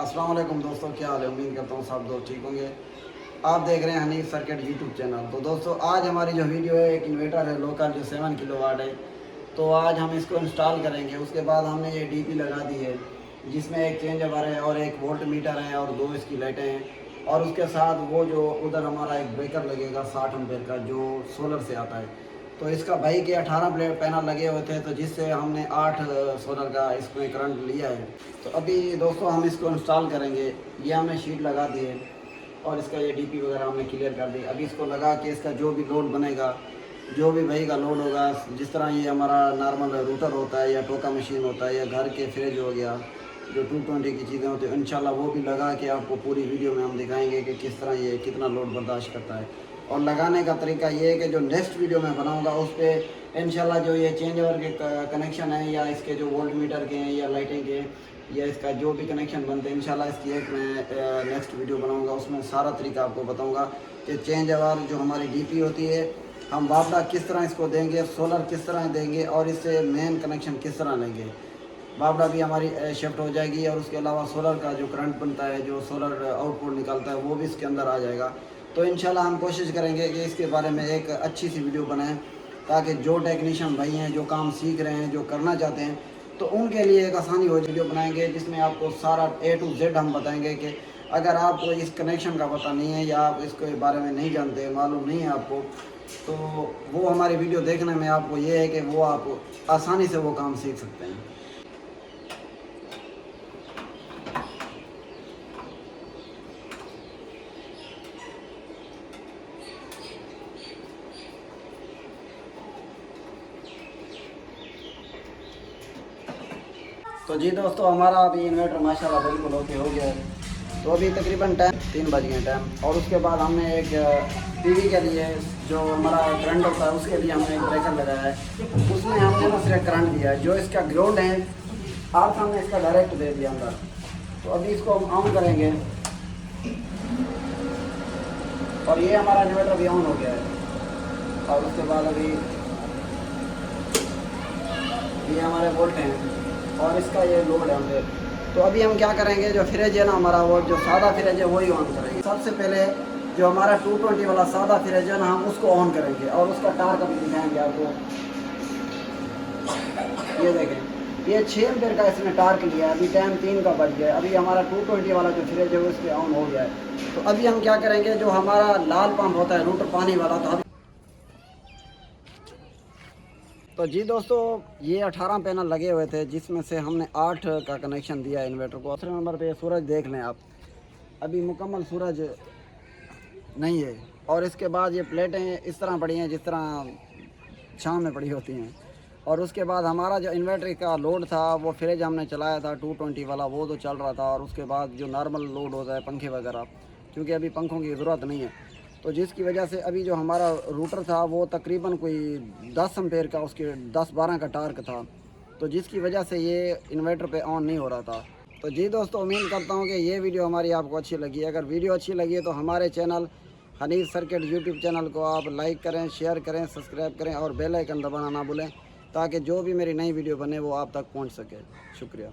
अस्सलाम वालेकुम दोस्तों, क्या हाल है। उम्मीद करता हूँ सब दोस्त ठीक होंगे। आप देख रहे हैं हनीफ सर्किट यूट्यूब चैनल। तो दोस्तों आज हमारी जो वीडियो है, एक इन्वर्टर है लोकल जो 7 किलोवाट है। तो आज हम इसको इंस्टॉल करेंगे। उसके बाद हमने ये डीपी लगा दी है जिसमें एक चेंज ओवर है और एक वोल्ट मीटर है और 2 इसकी लाइटें हैं। और उसके साथ वो जो उधर हमारा एक ब्रेकर लगेगा 60 एम्पेयर का जो सोलर से आता है। तो इसका भाई के 18 प्लेट पैनल लगे हुए थे, तो जिससे हमने 8 सोलर का इसमें करंट लिया है। तो अभी दोस्तों हम इसको इंस्टॉल करेंगे। ये हमने शीट लगा दी है और इसका ये डीपी वगैरह हमने क्लियर कर दी। अभी इसको लगा के इसका जो भी लोड बनेगा, जो भी भाई का लोड होगा, जिस तरह ये हमारा नॉर्मल रूटर होता है या टोका मशीन होता है या घर के फ्रिज हो गया, जो 220 की चीज़ें होती हैं, इंशाल्लाह वो भी लगा के आपको पूरी वीडियो में हम दिखाएंगे कि किस तरह ये कितना लोड बर्दाश्त करता है। और लगाने का तरीका ये है कि जो नेक्स्ट वीडियो मैं बनाऊंगा उस पर इंशाल्लाह जो ये चेंज ओवर के कनेक्शन है या इसके जो वोल्ट मीटर के हैं या लाइटिंग के या इसका जो भी कनेक्शन बनते हैं, इंशाल्लाह इसकी एक मैं नेक्स्ट वीडियो बनाऊंगा। उसमें सारा तरीका आपको बताऊंगा कि चेंज ओवर जो हमारी डीपी होती है, हम बापड़ा किस तरह इसको देंगे, सोलर किस तरह देंगे और इससे मेन कनेक्शन किस तरह लेंगे। बापड़ा भी हमारी शिफ्ट हो जाएगी और उसके अलावा सोलर का जो करंट बनता है, जो सोलर आउटपुट निकलता है, वो भी इसके अंदर आ जाएगा। तो इंशाल्लाह हम कोशिश करेंगे कि इसके बारे में एक अच्छी सी वीडियो बनाएं, ताकि जो टेक्नीशियन भाई हैं, जो काम सीख रहे हैं, जो करना चाहते हैं, तो उनके लिए एक आसानी हो वीडियो बनाएंगे जिसमें आपको सारा A to Z हम बताएंगे। कि अगर आपको इस कनेक्शन का पता नहीं है या आप इसके बारे में नहीं जानते, मालूम नहीं है आपको, तो वो हमारी वीडियो देखने में आपको ये है कि वो आप आसानी से वो काम सीख सकते हैं। तो जी दोस्तों, हमारा अभी इन्वर्टर माशाल्लाह बिल्कुल ओके हो गया है। तो अभी तकरीबन टाइम 3 बज गए टाइम। और उसके बाद हमने एक पीवी के लिए जो हमारा करंट होता है उसके लिए हमने एक ब्रेकर लगाया है। उसमें हमने ना सिर्फ करंट दिया है, जो इसका ग्राउंड है आप हमने इसका डायरेक्ट दे दिया अंदर। तो अभी इसको हम ऑन करेंगे और ये हमारा इन्वर्टर अभी ऑन हो गया है। और उसके बाद अभी ये हमारे वोल्ट हैं और इसका ये लोड है हमें। तो अभी हम क्या करेंगे, जो फ्रिज है ना हमारा, वो जो सादा फ्रिज है वही ऑन करेंगे। सबसे पहले जो हमारा 220 वाला सादा फ्रिज है ना, हम उसको ऑन करेंगे और उसका टार्क अभी दिखाएंगे आपको। ये देखें, ये 6 एम्पेयर का इसने टार्क लिया है। अभी टाइम 3 का बज गया। अभी हमारा 220 वाला जो फ्रिज है वो इस पर ऑन हो गया है। तो अभी हम क्या करेंगे, जो हमारा लाल पंप होता है रूटर पानी वाला, तो जी दोस्तों ये 18 पैनल लगे हुए थे जिसमें से हमने 8 का कनेक्शन दिया इन्वर्टर को। दूसरे नंबर पे सूरज देख लें आप, अभी मुकम्मल सूरज नहीं है। और इसके बाद ये प्लेटें इस तरह पड़ी हैं जिस तरह शाम में पड़ी होती हैं। और उसके बाद हमारा जो इन्वर्टर का लोड था, वो फ्रिज हमने चलाया था 220 वाला, वो तो चल रहा था। और उसके बाद जो नॉर्मल लोड होता है पंखे वगैरह, क्योंकि अभी पंखों की ज़रूरत नहीं है, तो जिसकी वजह से अभी जो हमारा रूटर था वो तकरीबन कोई 10 एम्पेयर का, उसके 10-12 का टार्क था। तो जिसकी वजह से ये इन्वर्टर पे ऑन नहीं हो रहा था। तो जी दोस्तों, उम्मीद करता हूँ कि ये वीडियो हमारी आपको अच्छी लगी। अगर वीडियो अच्छी लगी है तो हमारे channel Hanif circuit YouTube channel को आप लाइक करें, शेयर करें, सब्सक्राइब करें और बेल आइकन दबाना ना भूलें, ताकि जो भी मेरी नई वीडियो बने वो आप तक पहुँच सके। शुक्रिया।